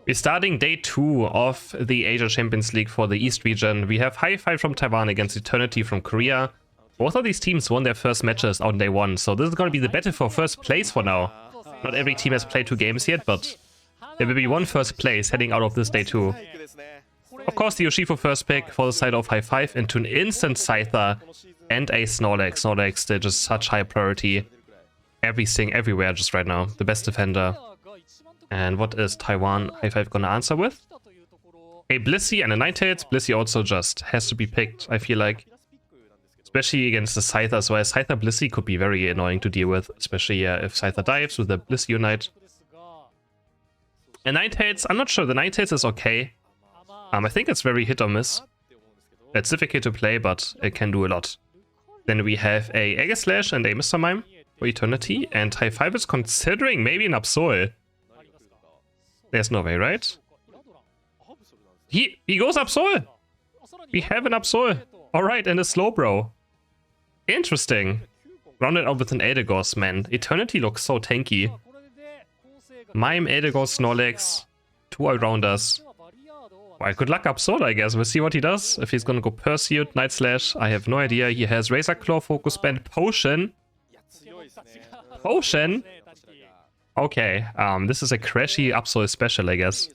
We're starting day 2 of the Asia Champions League for the East region. We have Hi5 from Taiwan against Eternity from Korea. Both of these teams won their first matches on day 1, so this is going to be the battle for first place for now. Not every team has played 2 games yet, but there will be one first place heading out of this day 2. Of course, the Urshifu first pick for the side of Hi5 into an instant Scyther and a Snorlax. Snorlax, they're just such high priority. Everything, everywhere just right now. The best defender. And what is Taiwan Hi5 gonna answer with? A Blissey and a Ninetales. Blissey also just has to be picked, I feel like. Especially against the Scyther as well. Scyther Blissey could be very annoying to deal with, especially if Scyther dives with the Blissey Unite. And Ninetales, I'm not sure. The Ninetales is okay. I think it's very hit or miss. It's difficult to play, but it can do a lot. Then we have a Aegislash and a Mr. Mime for Eternity. And Hi5 is considering maybe an Absol. There's no way, right? He goes Absol! We have an Absol! Alright, and a Slowbro. Interesting. Rounded out with an Eldegoss, man. Eternity looks so tanky. Mime, Eldegoss, Snorlax. 2 Allrounders. Well, good luck Absol, I guess. We'll see what he does. If he's gonna go Pursuit, Night Slash, I have no idea. He has Razor Claw, Focus Band, Potion. Potion? Okay, this is a crashy Absol special, I guess.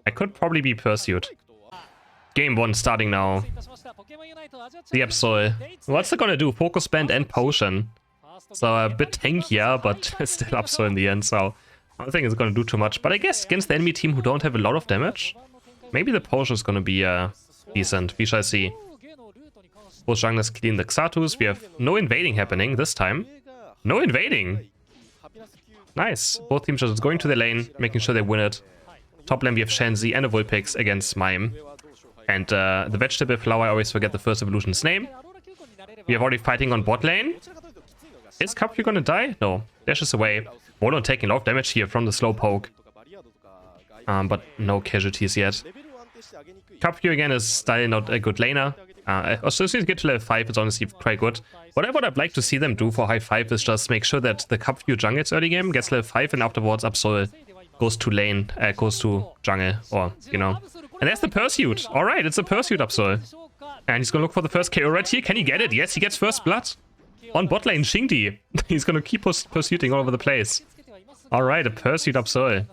I could probably be Pursuit. Game 1 starting now. The Absol. What's it gonna do? Focus Band and Potion. So a bit tankier, but still Absol in the end, so I don't think it's gonna do too much. But I guess against the enemy team who don't have a lot of damage, maybe the Potion is gonna be decent. We shall see. Both junglers clean the Xatus. We have no invading happening this time. No invading! Nice. Both teams are just going to the lane, making sure they win it. Top lane we have Shenzi and a Vulpix against Mime. And the vegetable flower, I always forget the first evolution's name. We are already fighting on bot lane. Is Capri gonna die? No. Dashes away. Molon taking a lot of damage here from the Slowpoke. But no casualties yet. Capri again is still not a good laner. Also, as you get to level 5, it's honestly quite good. What I'd like to see them do for Hi5 is just make sure that the Capri jungles early game gets level 5 and afterwards Absol goes to lane, goes to jungle, or, you know. And there's the Pursuit. Alright, it's a Pursuit Absol. And he's gonna look for the first KO right here. Can he get it? Yes, he gets first blood. On bot lane, Xingdi. He's gonna keep pursuing all over the place. Alright, a Pursuit Absol.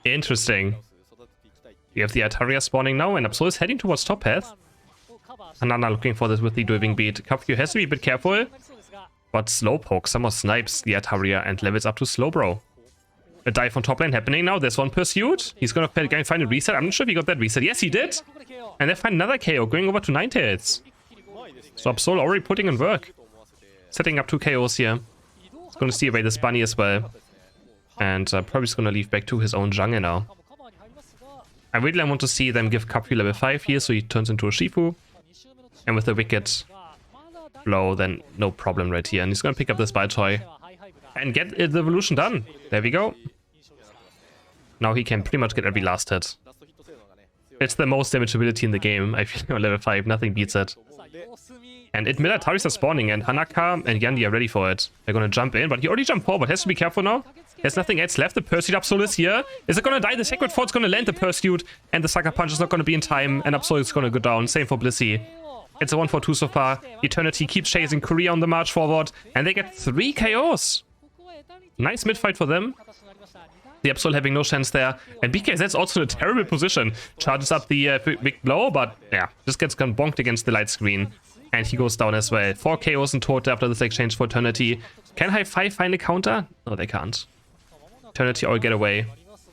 Interesting. We have the Altaria spawning now, and Absol is heading towards top path. Hanana looking for this with the Dwiving Beat. Capri has to be a bit careful. But Slowpoke somehow snipes the Altaria and levels up to Slowbro. A dive on top lane happening now. There's one Pursuit. He's gonna find a reset. I'm not sure if he got that reset. Yes, he did! And they find another KO going over to Ninetales. So Absol already putting in work. Setting up 2 KOs here. He's gonna steal away this bunny as well. And probably just gonna leave back to his own jungle now. I really want to see them give Capri level 5 here, so he turns into a Shifu. And with the Wicked Blow, then no problem right here. And he's gonna pick up this Baltoy and get the evolution done. There we go. Now he can pretty much get every last hit. It's the most damage ability in the game. I feel on level 5, nothing beats it. And Militaris are spawning, and Hanaka and Yandi are ready for it. They're gonna jump in, but he already jumped forward. Has to be careful now. There's nothing else left. The Pursuit Absol is here. Is it gonna die? The Sacred Fort's gonna land the Pursuit, and the Sucker Punch is not gonna be in time, and Absol is gonna go down. Same for Blissey. It's a 1-4-2 so far. Eternity keeps chasing Korea on the march forward, and they get 3 KOs. Nice mid-fight for them. The Absol having no chance there. And BKZ's also in a terrible position. Charges up the big blow, but yeah, just gets bonked against the light screen. And he goes down as well. 4 KOs in total after this exchange for Eternity. Can Hi5 find a counter? No, they can't. Eternity all get away.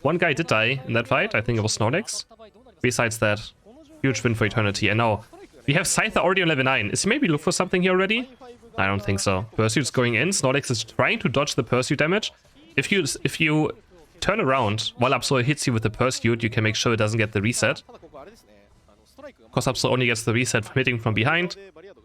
One guy did die in that fight. I think it was Snorlax. Besides that, huge win for Eternity. And now, we have Scyther already on level 9. Is he maybe look for something here already? I don't think so. Pursuit's going in. Snorlax is trying to dodge the Pursuit damage. If you turn around while Absol hits you with the Pursuit, you can make sure it doesn't get the reset. Of course, Absol only gets the reset from hitting from behind.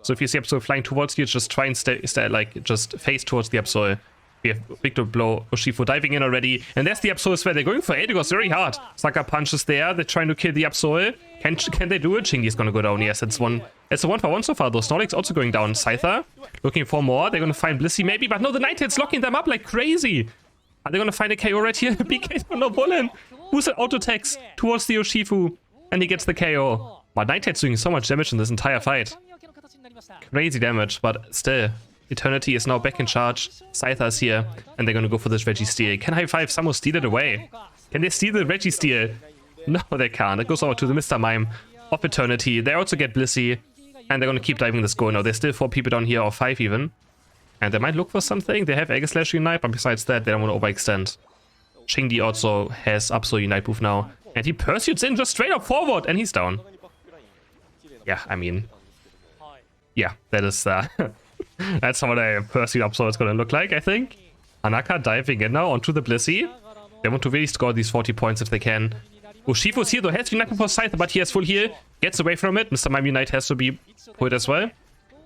So if you see Absol flying towards you, just try and stay like, just face towards the Absol. We have Victor Blow, Urshifu diving in already. And there's the Absol as well. They're going for Eldegoss very hard. Sucker Punch is there. They're trying to kill the Absol. Can they do it? Xingdi's gonna go down. Yes, it's a 1-for-1 so far though. Snorlax also going down. Scyther looking for more. They're gonna find Blissey maybe, but no, the Ninetales locking them up like crazy. Are they gonna find a KO right here? BK's got no bullet. Who's it auto attacks towards the Urshifu? And he gets the KO. But Nighthead's doing so much damage in this entire fight. Crazy damage, but still. Eternity is now back in charge. Scyther is here, and they're gonna go for this Registeel. Can Hi5 somehow steal it away? Can they steal the Registeel? No, they can't. It goes over to the Mr. Mime of Eternity. They also get Blissey, and they're gonna keep diving this goal now. There's still 4 people down here, or 5 even. And they might look for something. They have Aegis Slash Unite, but besides that, they don't want to overextend. Shingdi also has Absol Unite move now. And he pursues in just straight up forward, and he's down. Yeah, I mean... Yeah, that is... that's how a Pursuit Absol is going to look like, I think. Hanaka diving in now onto the Blissey. They want to really score these 40 points if they can. Urshifu's here though, has Unite before Scyther, but he has full heal. Gets away from it. Mr. Mime Unite has to be put as well.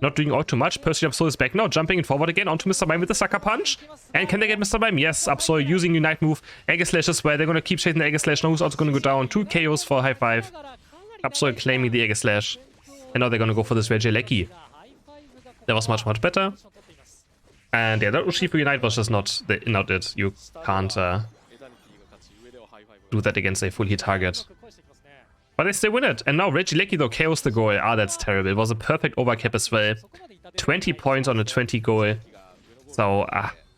Not doing all too much. Pursuit Absol is back now, jumping in forward again onto Mr. Mime with the Sucker Punch. And can they get Mr. Mime? Yes, Absol using Unite move. Aegis Slash as well. They're going to keep chasing the Aegis Slash. No, who's also going to go down. 2 KOs for Hi5. Absol claiming the Aegis Slash. And now they're going to go for this Regieleki. That was much, much better. And yeah, that Urshifu Unite was just not it. You can't do that against a full hit target. But they still win it. And now Regieleki though KOs the goal. Ah, that's terrible. It was a perfect overcap as well. 20 points on a 20 goal. So,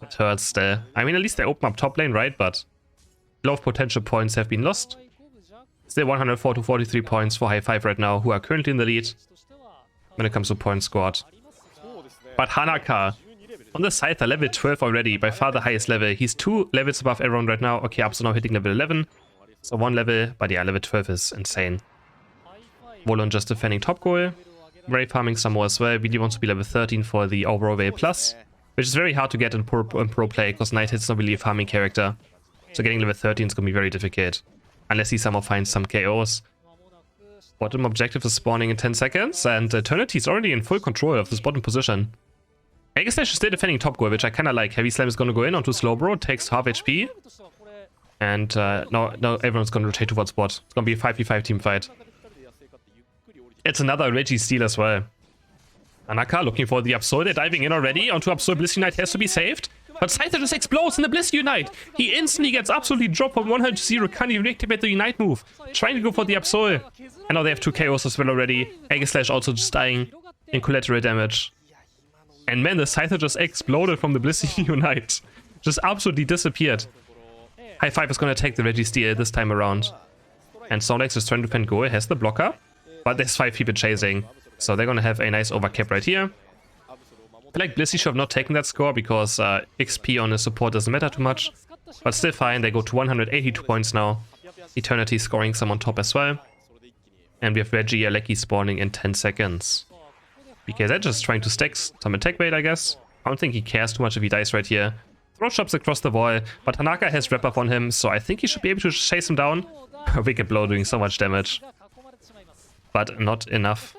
it hurts still. I mean, at least they open up top lane, right? But a lot of potential points have been lost. Still 104 to 43 points for Hi5 right now, who are currently in the lead when it comes to points scored. But Hanaka, on the Scyther, level 12 already, by far the highest level. He's 2 levels above everyone right now. Okay, Absol now hitting level 11. So 1 level, but yeah, level 12 is insane. Volon just defending top goal. Ray farming some more as well. Really wants to be level 13 for the overall Veil Plus, which is very hard to get in pro play, because Nighthead's not really a farming character. So getting level 13 is going to be very difficult, unless he somehow finds some KOs. Bottom objective is spawning in 10 seconds, and Eternity is already in full control of this bottom position. Aegis Slash is still defending top goal, which I kind of like. Heavy Slam is going to go in onto Slowbro, takes half HP. And now everyone's going to rotate towards bot. It's going to be a 5v5 team fight. It's another Registeel as well. Hanaka looking for the Absol. They're diving in already onto Absol. Bliss Unite has to be saved. But Scyther just explodes in the Bliss Unite. He instantly gets absolutely dropped from 100 to 0. Can't even reactivate the Unite move. Trying to go for the Absol. And now they have 2 KOs as well already. Aegis Slash also just dying in collateral damage. And man, the Scyther just exploded from the Bliss Unite. Just absolutely disappeared. Hi5 is going to take the Registeel this time around. And Snorlax is trying to defend goal. Has the blocker. But there's 5 people chasing. So they're going to have a nice overcap right here. I feel like Blissey should have not taken that score, because XP on his support doesn't matter too much. But still fine. They go to 182 points now. Eternity scoring some on top as well. And we have Regieleki spawning in 10 seconds. BKZ just trying to stack some attack bait, I guess. I don't think he cares too much if he dies right here. Throw shops across the wall, but Hanaka has wrap up on him, so I think he should be able to chase him down. Wicked Blow doing so much damage. But not enough.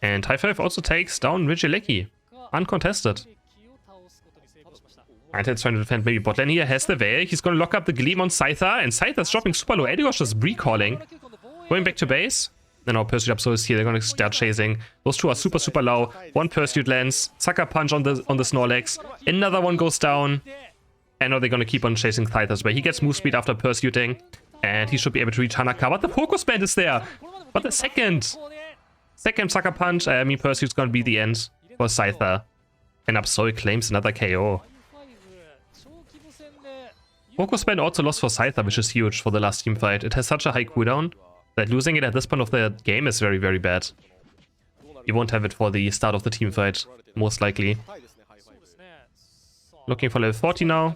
And Hi5 also takes down Regieleki. Uncontested. And it's trying to defend maybe bot lane here. Has the Veil. He's going to lock up the Gleam on Scyther. And Scyther's dropping super low. Edigos just recalling. Going back to base. Then our Pursuit Absol is here. They're going to start chasing. Those two are super, super low. One Pursuit lands. Sucker Punch on the Snorlax. Another one goes down. And now they're going to keep on chasing Scyther as well. He gets move speed after pursuiting. And he should be able to reach Hanaka. But the Focus Band is there. But the second Sucker Punch, Pursuit's going to be the end for Scyther. And Absol claims another KO. Focus Band also lost for Scyther, which is huge for the last team fight. It has such a high cooldown that losing it at this point of the game is very, very bad. You won't have it for the start of the team fight, most likely. Looking for level 14 now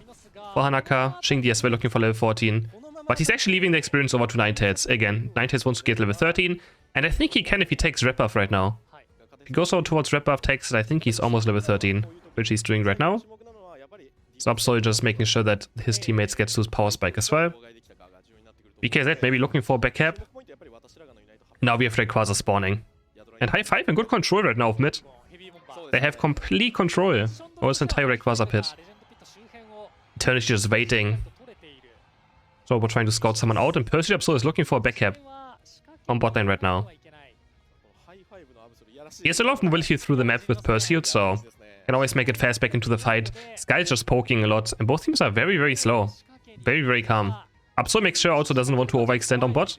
for Hanaka. Shingdi as well looking for level 14. But he's actually leaving the experience over to Nightheads. Again, Nightheads wants to get level 13. And I think he can if he takes Rep Buff right now. If he goes on towards Rep Buff, takes it, I think he's almost level 13. Which he's doing right now. So Absol just making sure that his teammates get to his power spike as well. BKZ maybe looking for a back cap. Now we have Rayquaza spawning. And Hi5 in good control right now of mid. They have complete control over this entire Rayquaza pit. Eternity just waiting. So we're trying to scout someone out, and Pursuit Absol is looking for a back cap on bot lane right now. He has a lot of mobility through the map with Pursuit, so Can always make it fast back into the fight. Sky's just poking a lot, and both teams are very, very slow. Very, very calm. Absol makes sure also doesn't want to overextend on bot.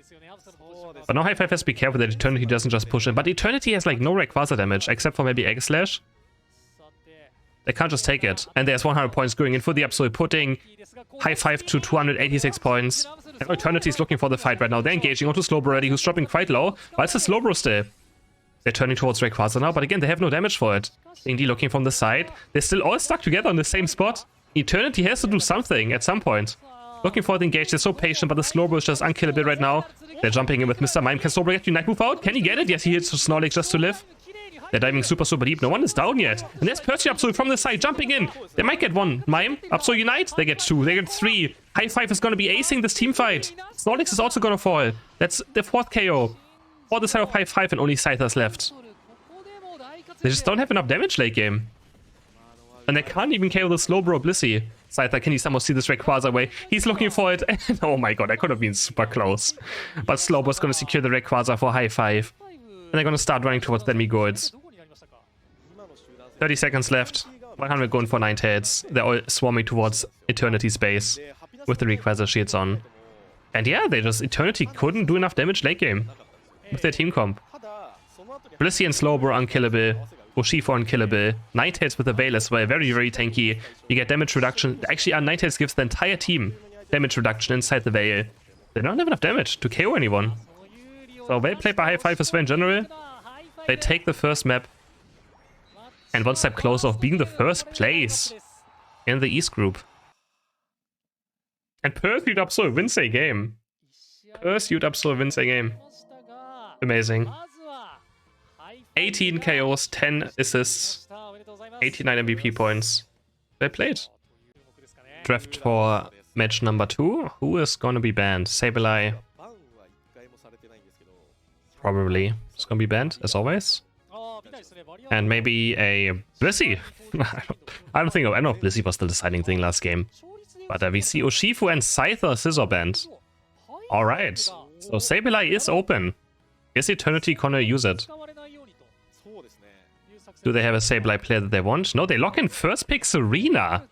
But now Hi5 has to be careful that Eternity doesn't just push in. But Eternity has like no Rayquaza damage, except for maybe Egg Slash. They can't just take it. And there's 100 points going in for the Absol, putting Hi5 to 286 points. And Eternity is looking for the fight right now. They're engaging onto Slowbro already, who's dropping quite low. But it's a Slowbro still. They're turning towards Rayquaza now, but again, they have no damage for it. Indy looking from the side. They're still all stuck together on the same spot. Eternity has to do something at some point. Looking for it engaged. They're so patient, but the Slowbro is just unkillable right now. They're jumping in with Mr. Mime. Can Slowbro get Unite move out? Can he get it? Yes, he hits Snorlax just to live. They're diving super, super deep. No one is down yet. And there's Percy Absol from the side, jumping in. They might get one. Mime, Absol Unite. They get two. They get three. Hi5 is going to be acing this team fight. Snorlax is also going to fall. That's the 4th KO. For the side of Hi5, and only Scyther's left. They just don't have enough damage late game. And they can't even KO the Slowbro Blissey. Scyther, can you somehow see this Rayquaza away? He's looking for it. Oh my god, that could have been super close. But Slowbro's going to secure the Rayquaza for Hi5. And they're going to start running towards the Migords. 30 seconds left. 100 going for 9 heads. They're all swarming towards Eternity's base with the Rayquaza shields on. And yeah, Eternity couldn't do enough damage late game with their team comp. Blissey and Slowbro unkillable. Urshifu unkillable. Nightheads with the Veil as well. Very, very tanky. You get damage reduction. Actually, Nightheads gives the entire team damage reduction inside the Veil. They don't have enough damage to KO anyone. So well played by Hi5 as well in general. They take the first map. And one step closer of being the first place in the East group. And Pursuit Absol wins a game. Pursuit Absol wins a game. Amazing. 18 KOs, 10 assists, 89 MVP points. Well played. Draft for match number 2. Who is gonna be banned? Sableye. Probably. It's gonna be banned, as always. And maybe a Blissey. I know if Blissey was the deciding thing last game. But we see Urshifu and Scyther Scissor banned. Alright. So Sableye is open. Is Eternity gonna use it? Do they have a Sableye player that they want? No, they lock in first pick Serena.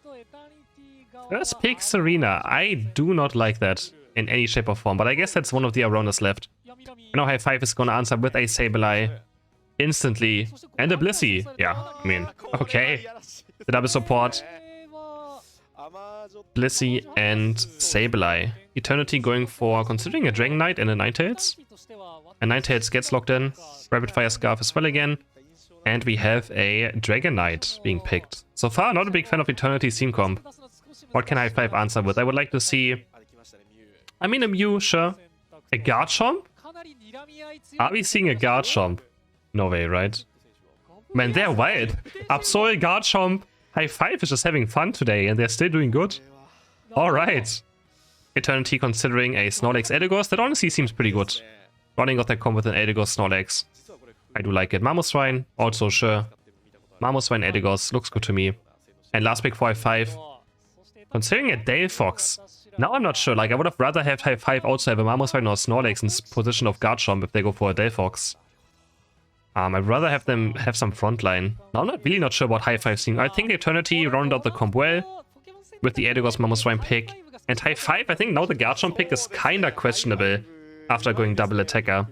First pick Serena. I do not like that in any shape or form, but I guess that's one of the Aronas left. Now Hi5 is gonna answer with a Sableye instantly. And a Blissey. Yeah, I mean, okay. The double support. Blissey and Sableye. Eternity going for considering a Dragon Knight and a Ninetales. And Ninetales gets locked in. Rapid Fire Scarf as well again. And we have a Dragon Knight being picked. So far, not a big fan of Eternity's team comp. What can Hi5 answer with? I would like to see... I mean, a Mew, sure. A Garchomp? Are we seeing a Garchomp? No way, right? Man, they're wild. Absol, Garchomp. Hi5 is just having fun today, and they're still doing good. Alright. Eternity considering a Snorlax Eldegoss. That honestly seems pretty good. Running out their comp with an Eldegoss Snorlax. I do like it. Mamoswine, also sure. Mamoswine Eldegoss, looks good to me. And last pick for Hi5. Considering a Delphox. Now I'm not sure, like I would have rather have Hi5 also have a Mamoswine or Snorlax in position of Garchomp if they go for a Delphox. I'd rather have them have some frontline. Now I'm really not sure about Hi5's team. I think Eternity rounded out the comp well with the Eldegoss Mamoswine pick. And Hi5, I think now the Garchomp pick is kinda questionable after going double attacker.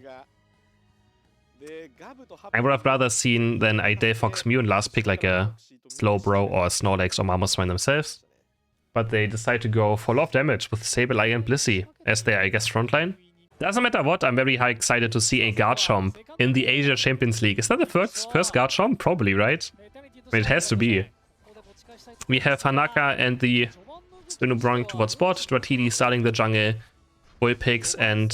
I would have rather seen than a Delphox Mew in last pick like a Slowbro or a Snorlax or Mamoswine themselves. But they decide to go for a lot of damage with Sableye and Blissey as their, I guess, frontline. Doesn't matter what, I'm very excited to see a Garchomp in the Asia Champions League. Is that the first Garchomp? Probably, right? I mean, it has to be. We have Hanaka and the Stinobronk towards bot, Dratini starting the jungle, Bullpix and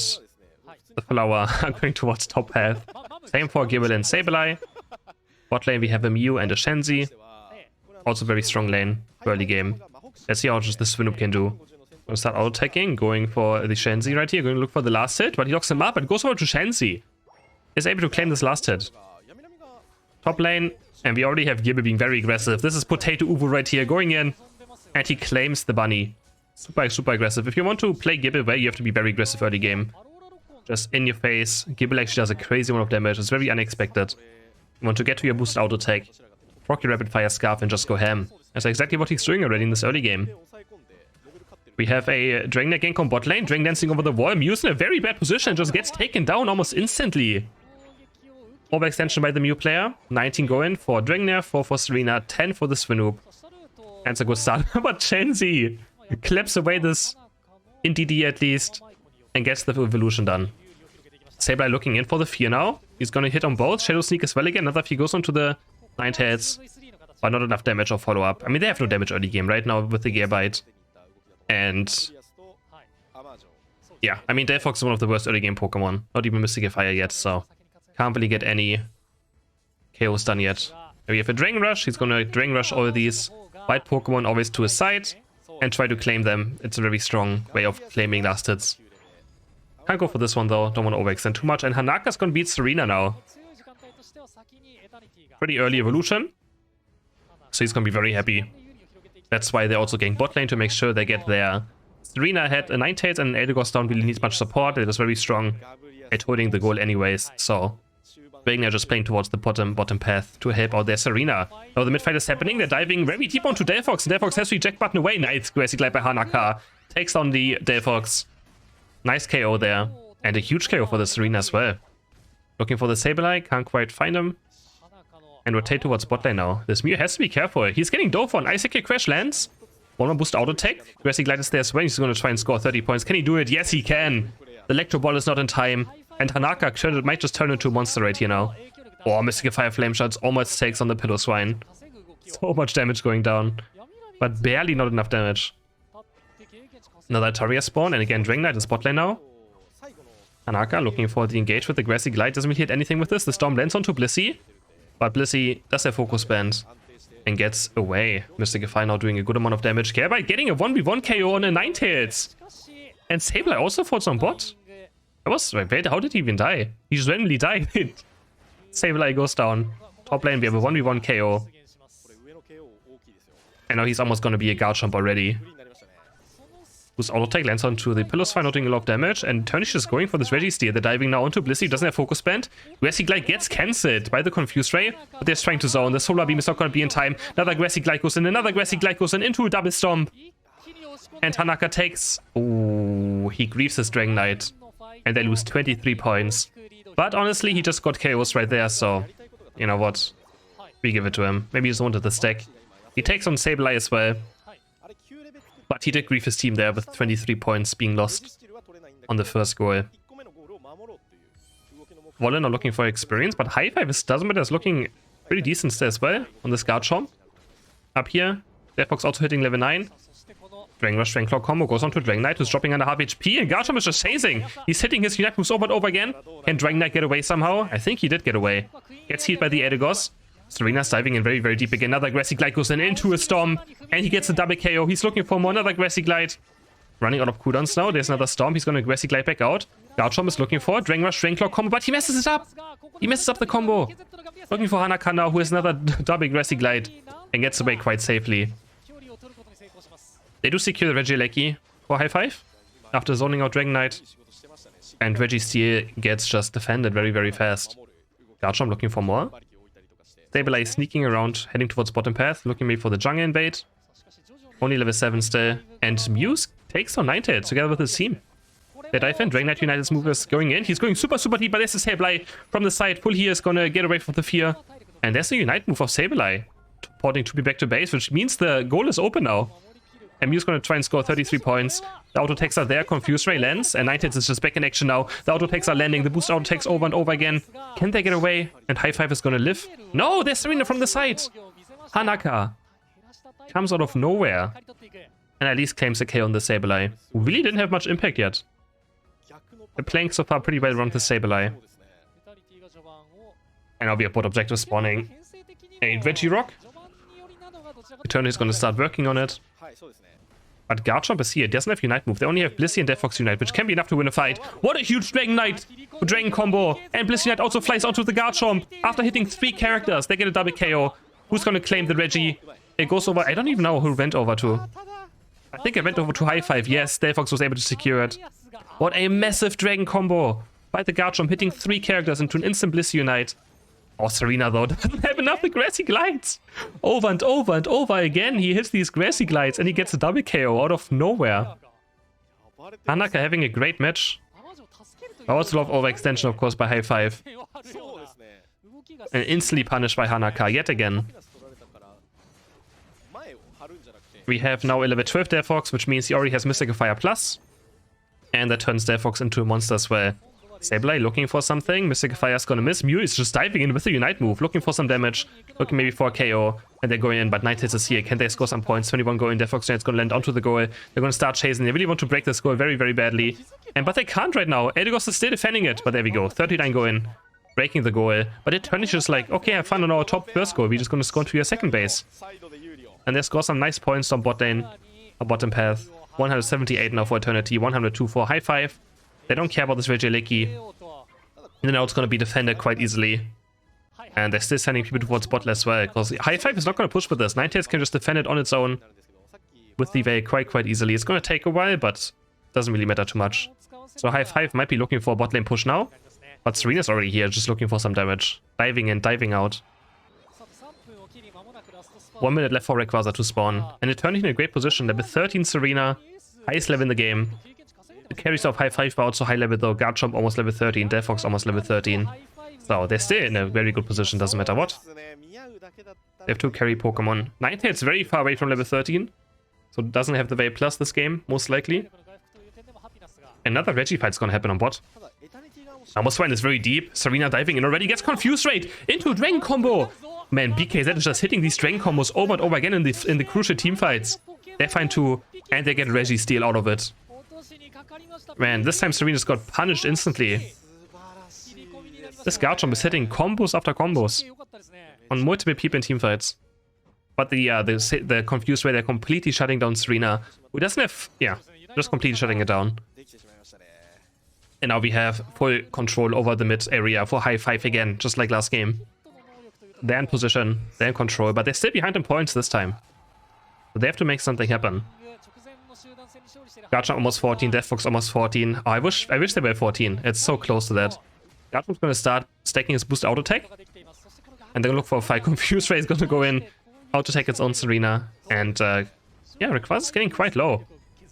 the Flower are going towards top path. Same for Gible and Sableye. Bot lane we have a Mew and a Shenzi. Also very strong lane, early game. Let's see how just the Swinub can do. Gonna start auto-attacking, going for the Shenzi right here, going to look for the last hit, but he locks him up and goes over to Shenzi. Is able to claim this last hit. Top lane, and we already have Gible being very aggressive. This is Potato Uvu right here, going in, and he claims the bunny. Super, super aggressive. If you want to play Gible well, you have to be very aggressive early game. Just in your face. Gible actually does a crazy amount of damage. It's very unexpected. You want to get to your boost auto attack. proc your Rapid Fire Scarf and just go ham. That's exactly what he's doing already in this early game. We have a Dragonair gank on bot lane, Dragon dancing over the wall. Mew in a very bad position, just gets taken down almost instantly. Overextension by the Mew player. 19 going for Dragonair, 4 for Serena, 10 for the Swinoop. That's a good start. But Chenzi claps away this in DD at least and gets the evolution done. Sableye looking in for the fear now. He's gonna hit on both. Shadow Sneak as well again. Another fear goes onto the Ninetales. But not enough damage or follow-up. I mean, they have no damage early game right now with the Gear Bite. And yeah, I mean, Delphox is one of the worst early game Pokemon. Not even Mystic Fire yet, so can't really get any KOs done yet. We have a Dragon Rush. He's gonna Dragon Rush all these white Pokemon always to his side and try to claim them. It's a very strong way of claiming last hits. Can't go for this one though. Don't want to overextend too much. And Hanaka's gonna beat Serena now. Pretty early evolution. So he's gonna be very happy. That's why they're also getting bot lane to make sure they get there. Serena had a Ninetales and an Eldegoss down really needs much support. It was very strong at holding the goal anyways. So Dragonair just playing towards the bottom path to help out their Serena. Now the mid fight is happening. They're diving very deep onto Delphox. And Delphox has to eject button away. Nice Grassy Glide by Hanaka. Takes down the Delphox. Nice KO there. And a huge KO for the Serena as well. Looking for the Sableye. Can't quite find him. And rotate towards bot lane now. This Mew has to be careful. He's getting dove on. Ice Crash lands. One more boost auto attack. Grassy Glide is there as well. He's going to try and score 30 points. Can he do it? Yes, he can. The Electro Ball is not in time. And Hanaka might just turn into a monster right here now. Oh, Mystic Fire Flame Shots almost takes on the Pillow Swine. So much damage going down. But barely not enough damage. Another Taria spawn. And again, Dragonite is bot lane now. Hanaka looking for the engage with the Grassy Glide. Doesn't really hit anything with this. The Storm lands onto Blissey. But Blissey does have Focus Band and gets away. Mystic Fire now doing a good amount of damage. Gearbite getting a 1v1 KO on a Ninetales. And Sableye also falls on bot. That was wait, how did he even die? He just randomly died. Sableye goes down. Top lane, we have a 1v1 KO. And now he's almost gonna be a Garchomp already. Whose auto attack lands onto the Pillow Swine, not doing a lot of damage. And Turnish is going for this Registeel. They're diving now onto Blissey, doesn't have Focus Band. Grassy Glide gets cancelled by the Confuse Ray. But they're trying to zone. The Solar Beam is not going to be in time. Another Grassy Glide goes in. Another Grassy Glide goes in into a double stomp. And Hanaka takes... Oh, he grieves his Dragonite. And they lose 23 points. But honestly, he just got KOs right there. So, you know what? We give it to him. Maybe he just wanted the stack. He takes on Sableye as well. But he did grief his team there with 23 points being lost on the first goal. Wallen are looking for experience, but Hi5 is looking pretty decent as well on this Garchomp. Up here, Delphox also hitting level 9. Dragon Rush, Dragon Claw combo goes on to Dragonite, who's dropping under half HP, and Garchomp is just chasing. He's hitting his Unite moves over and over again. Can Dragonite get away somehow? I think he did get away. Gets hit by the Eldegoss. Serena's diving in very, very deep again. Another Grassy Glide goes in into a Storm. And he gets a double KO. He's looking for more. Another Grassy Glide. Running out of cooldowns now. There's another Storm. He's going to Grassy Glide back out. Garchomp is looking for Dragon Rush, Dragon Claw combo. But he messes it up. He messes up the combo. Looking for Hanaka now, who has another double Grassy Glide. And gets away quite safely. They do secure the Regieleki for Hi5. After zoning out Dragonite. And Registeel gets just defended very, very fast. Garchomp looking for more. Sableye sneaking around, heading towards bottom path, looking maybe for the jungle invade. Only level 7 still. And Muse takes on Ninetales together with his team. They dive in. Dragonite United's move is going in. He's going super, super deep, but there's a Sableye from the side. Pull here is gonna get away from the fear. And there's a Unite move of Sableye. Porting to be back to base, which means the goal is open now. And Mew's gonna try and score 33 points. The auto attacks are there. Confuse Ray lands. And Ninetales is just back in action now. The auto attacks are landing. The boost auto attacks over and over again. Can they get away? And Hi5 is gonna live. No, there's Serena from the side. Hanaka comes out of nowhere. And at least claims a KO on the Sableye, who really didn't have much impact yet. They're playing so far pretty well around the Sableye. And now we have bot objective spawning. A Regirock. Eternity is gonna start working on it. But Garchomp is here. It doesn't have Unite move. They only have Blissey and Delphox Unite, which can be enough to win a fight. What a huge Dragonite! Dragon combo. And Blissey Unite also flies onto the Garchomp. After hitting 3 characters, they get a double KO. Who's gonna claim the Reggie? It goes over. I don't even know who went over to. I think it went over to Hi5. Yes, Delphox was able to secure it. What a massive Dragon combo by the Garchomp, hitting 3 characters into an instant Blissey Unite. Oh, Serena, though, doesn't have enough aggressive glides. Over and over and over again, he hits these aggressive glides and he gets a double KO out of nowhere. Hanaka having a great match. I also love overextension, of course, by Hi5. And instantly punished by Hanaka yet again. We have now a level 12 Delphox, which means he already has Mystical Fire Plus. And that turns Delphox into a monster as well. Sableye looking for something. Mystical Fire is gonna miss. Mew is just diving in with the Unite move, looking for some damage, looking maybe for a KO. And they're going in, but Ninetales is here. Can they score some points? 21 going. Delphox is gonna land onto the goal. They're gonna start chasing. They really want to break this goal very, very badly. But they can't right now. Eldegoss is still defending it. But there we go. 39 going. Breaking the goal. But Eternity's just like, okay, have fun on our top first goal. We're just gonna score into your second base. And they score some nice points on bot lane. Or bottom path. 178 now for Eternity. 102 for Hi5. They don't care about this Regieleki. And now it's going to be defended quite easily. And they're still sending people towards bot as well. Because Hi5 is not going to push with this. Ninetales can just defend it on its own. With the Veil quite easily. It's going to take a while, but doesn't really matter too much. So Hi5 might be looking for a bot lane push now. But Serena's already here, just looking for some damage. Diving in, diving out. 1 minute left for Rayquaza to spawn. And Eternity in a great position. Level 13 Serena. Highest level in the game. The carries of Hi5 are also high level though. Garchomp almost level 13. Delphox almost level 13. So they're still in a very good position, doesn't matter what. They have 2 carry Pokemon. Ninetales very far away from level 13. So doesn't have the Veil Plus this game, most likely. Another Regifight's gonna happen on bot. Almost Swine is very deep. Serena diving in already, gets confused right into Dragon Combo. Man, BKZ is just hitting these Dragon Combos over and over again in the crucial team fights. They find 2, and they get Regi steal out of it. Man, this time Serena's got punished instantly. This Garchomp is hitting combos after combos on multiple people in teamfights. But the confused way, they're completely shutting down Serena, who doesn't have, just completely shutting it down. And now we have full control over the mid area for Hi5 again, just like last game. They're in position, they're in control, but they're still behind in points this time. So they have to make something happen. Garchomp almost 14, Delphox almost 14. Oh, I wish they were 14. It's so close to that. Garchomp's gonna start stacking his boost auto attack. And then look for a fight. Confused Ray is gonna go in, auto attack its own Serena. And Rayquaza's getting quite low.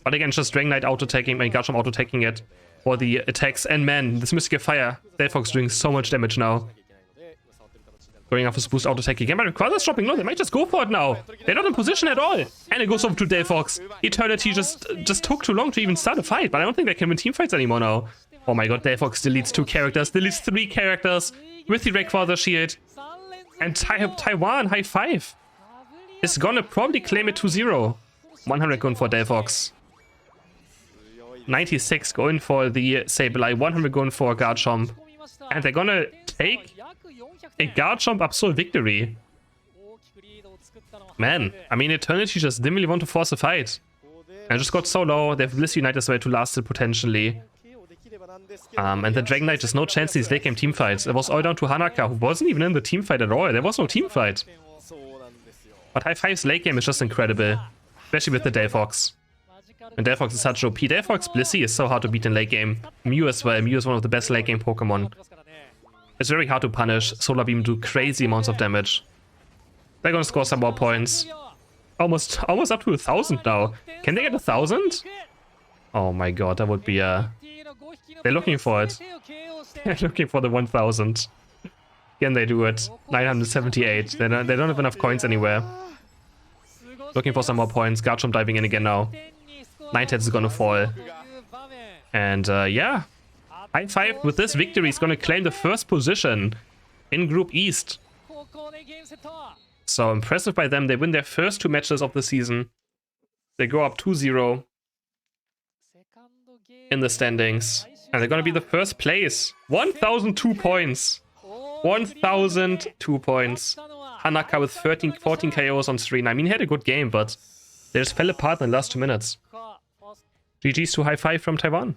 But again, just Dragon Knight auto attacking, Garchomp auto attacking it for the attacks. And man, this Mystical Fire, Delphox doing so much damage now. Going off his boost auto attack again, but Rayquaza's dropping low. They might just go for it now. They're not in position at all. And it goes over to Delphox. Eternity just took too long to even start a fight, but I don't think they can win team fights anymore now. Oh my god, Delphox deletes 2 characters, deletes 3 characters with the Rayquaza shield. And Taiwan, Hi5 is gonna probably claim it 2-0. 100 going for Delphox. 96 going for the Sableye, 100 going for Garchomp. And they're gonna take a Garchomp Absol victory. Man, I mean, Eternity just didn't really want to force a fight. And just got so low. They have Bliss Unite as well to last it potentially. And the Dragon Knight just no chance in these late game team fights. It was all down to Hanaka, who wasn't even in the team fight at all. There was no team fight. But Hi5's late game is just incredible. Especially with the Delphox. And Delphox is such OP. Delphox Blissey is so hard to beat in late game. Mew as well. Mew is one of the best late game Pokemon. It's very hard to punish. Solar Beam do crazy amounts of damage. They're gonna score some more points. Almost up to 1,000 now. Can they get 1,000? Oh my god, that would be they're looking for it. They're looking for the 1,000. Can they do it? 978. They don't have enough coins anywhere. Looking for some more points. Garchomp diving in again now. Ninetales is gonna fall. And yeah. Hi5 with this victory is gonna claim the first position in Group East. So impressive by them. They win their first 2 matches of the season. They go up 2-0 in the standings. And they're gonna be the first place. 1,002 points. 1,002 points. Hanaka with 14 KOs on Serena. I mean, he had a good game, but they just fell apart in the last 2 minutes. GG's to Hi5 from Taiwan.